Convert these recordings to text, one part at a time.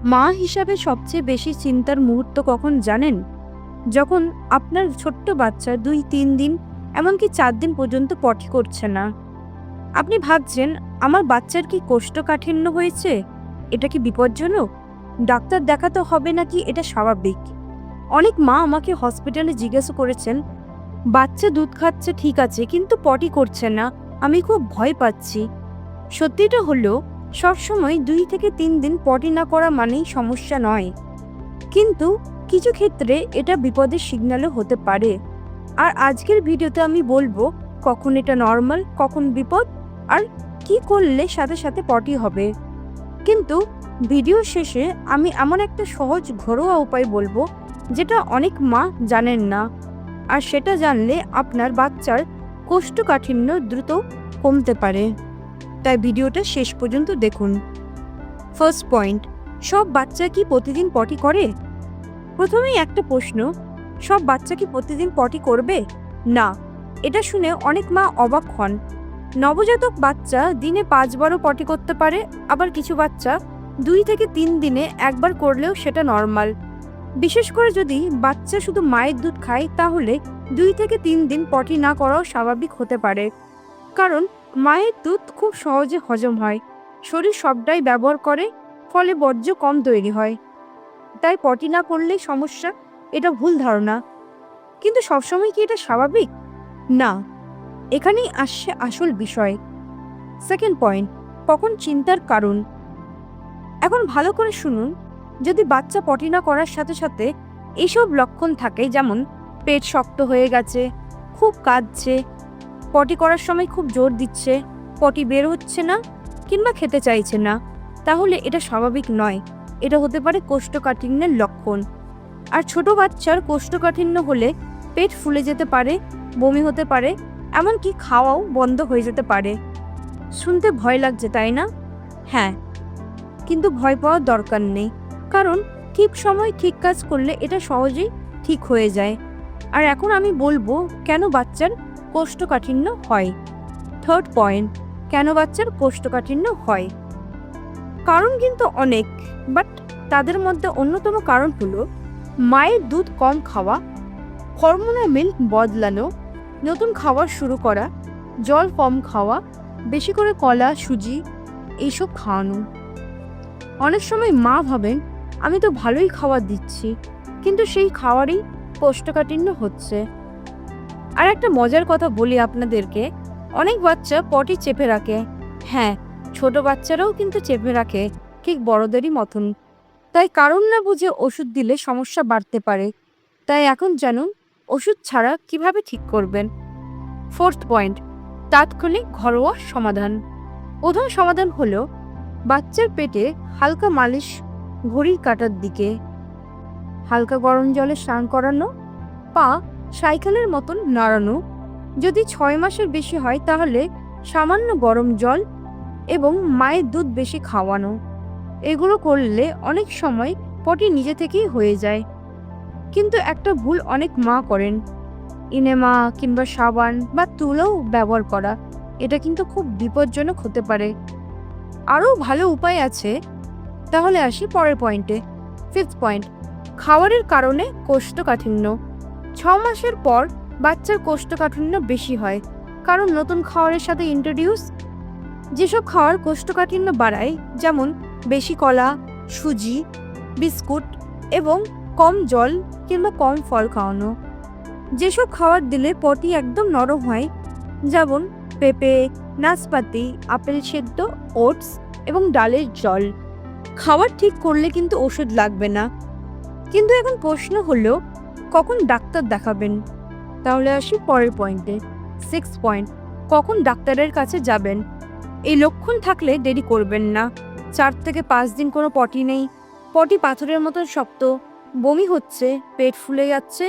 মা হিসাবে সবচেয়ে বেশি চিন্তার মুহূর্ত কখন জানেন? যখন আপনার ছোট্ট বাচ্চা ২-৩ দিন, এমনকি ৪ দিন পর্যন্ত পটি করছে না। আপনি ভাবছেন, আমার বাচ্চার কি কোষ্ঠকাঠিন্য হয়েছে? এটা কি বিপজ্জনক? ডাক্তার দেখাতে হবে নাকি এটা স্বাভাবিক? অনেক মা আমাকে হসপিটালে জিজ্ঞাসা করেছেন, বাচ্চা দুধ খাচ্ছে ঠিক আছে, কিন্তু পটি করছে না, আমি খুব ভয় পাচ্ছি। সত্যিটা হলো, সবসময় ২ থেকে ৩ দিন পটি না করা মানেই সমস্যা নয়, কিন্তু কিছু ক্ষেত্রে এটা বিপদের সিগন্যালও হতে পারে। আর আজকের ভিডিওতে আমি বলবো কখন এটা নর্মাল, কখন বিপদ, আর কি করলে সাথে সাথে পটি হবে। কিন্তু ভিডিও শেষে আমি এমন একটা সহজ ঘরোয়া উপায় বলবো যেটা অনেক মা জানেন না, আর সেটা জানলে আপনার বাচ্চার কোষ্ঠকাঠিন্য দ্রুত কমতে পারে। তাই ভিডিওটা শেষ পর্যন্ত দেখুন। ফার্স্ট পয়েন্ট, সব বাচ্চা কি প্রতিদিন পটি করে? প্রথমেই একটা প্রশ্ন, সব বাচ্চা কি প্রতিদিন পটি করবে? না। এটা শুনে অনেক মা অবাক হন। নবজাতক বাচ্চা দিনে 5বারও পটি করতে পারে, আবার কিছু বাচ্চা 2 থেকে 3 দিনে একবার করলেও সেটা নর্মাল। বিশেষ করে যদি বাচ্চা শুধু মায়ের দুধ খায়, তাহলে 2 থেকে 3 দিন পটি না করাও স্বাভাবিক হতে পারে। কারণ মায়ের দুধ খুব সহজে হজম হয়, শরীর সবটাই ব্যবহার করে, ফলে বর্জ্য কম তৈরি হয়। তাই পটি না করলেই সমস্যা, এটা ভুল ধারণা। কিন্তু সবসময় কি এটা স্বাভাবিক? না। এখানেই আসছে আসল বিষয়। সেকেন্ড পয়েন্ট, কখন চিন্তার কারণ। এখন ভালো করে শুনুন। যদি বাচ্চা পটি না করার সাথে সাথে এইসব লক্ষণ থাকে, যেমন পেট শক্ত হয়ে গেছে, খুব কাঁদছে, পটি করার সময় খুব জোর দিচ্ছে, পটি বের হচ্ছে না, কিংবা খেতে চাইছে না, তাহলে এটা স্বাভাবিক নয়। এটা হতে পারে কোষ্ঠকাঠিন্যের লক্ষণ। আর ছোট বাচ্চার কোষ্ঠকাঠিন্য হলে পেট ফুলে যেতে পারে, বমি হতে পারে, এমনকি খাওয়াও বন্ধ হয়ে যেতে পারে। শুনতে ভয় লাগছে, তাই না? হ্যাঁ, কিন্তু ভয় পাওয়ার দরকার নেই, কারণ ঠিক সময় ঠিক কাজ করলে এটা সহজেই ঠিক হয়ে যায়। আর এখন আমি বলবো কেন বাচ্চার কোষ্ঠকাঠিন্য হয়। থার্ড পয়েন্ট, কেন বাচ্চার কোষ্ঠকাঠিন্য হয়। কারণ কিন্তু অনেক, বাট তাদের মধ্যে অন্যতম কারণ হলো মায়ের দুধ কম খাওয়া, হরমোনাল মিল্ক বদলানো, নতুন খাবার শুরু করা, জল কম খাওয়া, বেশি করে কলা, সুজি এইসব খাওয়ানো। অনেক সময় মা ভাবেন, আমি তো ভালোই খাবার দিচ্ছি, কিন্তু সেই খাবারই কোষ্ঠকাঠিন্য হচ্ছে। আর একটা মজার কথা বলি আপনাদেরকে, অনেক বাচ্চা পটি চেপে রাখে। হ্যাঁ, ছোট বাচ্চারাও কিন্তু চেপে রাখে, ঠিক বড়দেরই মতন। তাই কারণ না বুঝে ওষুধ দিলে সমস্যা বাড়তে পারে। তাই এখন জানুন ওষুধ ছাড়া কিভাবে ঠিক করবেন। ফোর্থ পয়েন্ট, তাৎক্ষণিক ঘরোয়া সমাধান। প্রথম সমাধান হলো বাচ্চার পেটে হালকা মালিশ, ঘড়ির কাঁটার দিকে হালকা গরম জলে স্নান করানো, পা সাইকেলের মতন নাড়ানো। যদি 6 মাসের বেশি হয় তাহলে সামান্য গরম জল এবং মায়ের দুধ বেশি খাওয়ানো। এগুলো করলে অনেক সময় পটি নিজে থেকেই হয়ে যায়। কিন্তু একটা ভুল অনেক মা করেন, ইনেমা কিংবা সাবান বা তুলোও ব্যবহার করা। এটা কিন্তু খুব বিপজ্জনক হতে পারে। আরও ভালো উপায় আছে। তাহলে আসি পরের পয়েন্টে। ফিফথ পয়েন্ট, খাবারের কারণে কোষ্ঠকাঠিন্য। 6 মাসের পর বাচ্চার কোষ্ঠকাঠিন্য বেশি হয়, কারণ নতুন খাবারের সাথে ইন্ট্রোডিউস। যেসব খাবার কোষ্ঠকাঠিন্য বাড়ায়, যেমন বেশি কলা, সুজি, বিস্কুট এবং কম জল কিংবা কম ফল খাওয়ানো। যেসব খাবার দিলে পটি একদম নরম হয়, যেমন পেঁপে, নাশপাতি, আপেল সেদ্ধ, ওটস এবং ডালের জল। খাবার ঠিক করলে কিন্তু ওষুধ লাগবে না। কিন্তু এখন প্রশ্ন হলো, কখন ডাক্তার দেখাবেন? তাহলে আসি পরের পয়েন্টে। 6 পয়েন্ট, কখন ডাক্তারের কাছে যাবেন। এই লক্ষণ থাকলে দেরি করবেন না। 4 থেকে 5 দিন কোনো পটি নেই, পটি পাথরের মতন শক্ত, বমি হচ্ছে, পেট ফুলে যাচ্ছে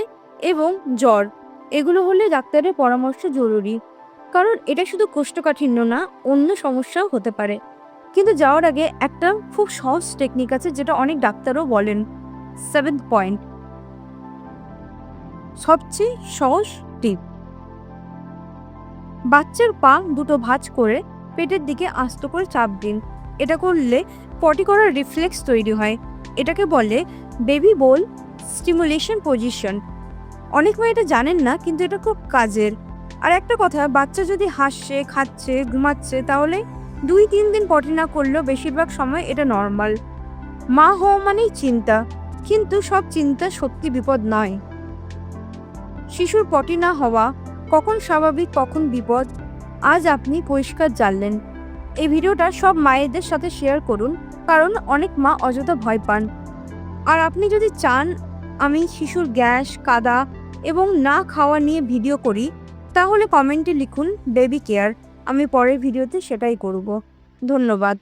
এবং জ্বর, এগুলো হলে ডাক্তারের পরামর্শ জরুরি। কারণ এটা শুধু কোষ্ঠকাঠিন্য না, অন্য সমস্যাও হতে পারে। কিন্তু যাওয়ার আগে একটা খুব সহজ টেকনিক আছে, যেটা অনেক ডাক্তারও বলেন। 7th পয়েন্ট, সবচেয়ে সহজ টিপ। বাচ্চার পা দুটো ভাঁজ করে পেটের দিকে আস্ত করে চাপ দিন। এটা করলে পটি করার রিফ্লেক্স তৈরি হয়, এটাকে বলে বেবি বোল স্টিমুলেশন পজিশন। অনেক মা এটা জানেন না, কিন্তু এটা খুব কাজের। আর একটা কথা, বাচ্চা যদি হাসছে, খাচ্ছে, ঘুমাচ্ছে, তাহলে 2-3 দিন পটি না করলেও বেশিরভাগ সময় এটা নর্মাল। মা হওয়া মানেই চিন্তা, কিন্তু সব চিন্তা সত্যি বিপদ নয়। শিশুর পটি না হওয়া কখন স্বাভাবিক, কখন বিপদ, আজ আপনি পরিষ্কার জানলেন। এই ভিডিওটা সব মায়েদের সাথে শেয়ার করুন, কারণ অনেক মা অযথা ভয় পান। আর আপনি যদি চান আমি শিশুর গ্যাস, কাদা এবং না খাওয়া নিয়ে ভিডিও করি, তাহলে কমেন্টে লিখুন বেবি কেয়ার। আমি পরের ভিডিওতে সেটাই করব। ধন্যবাদ।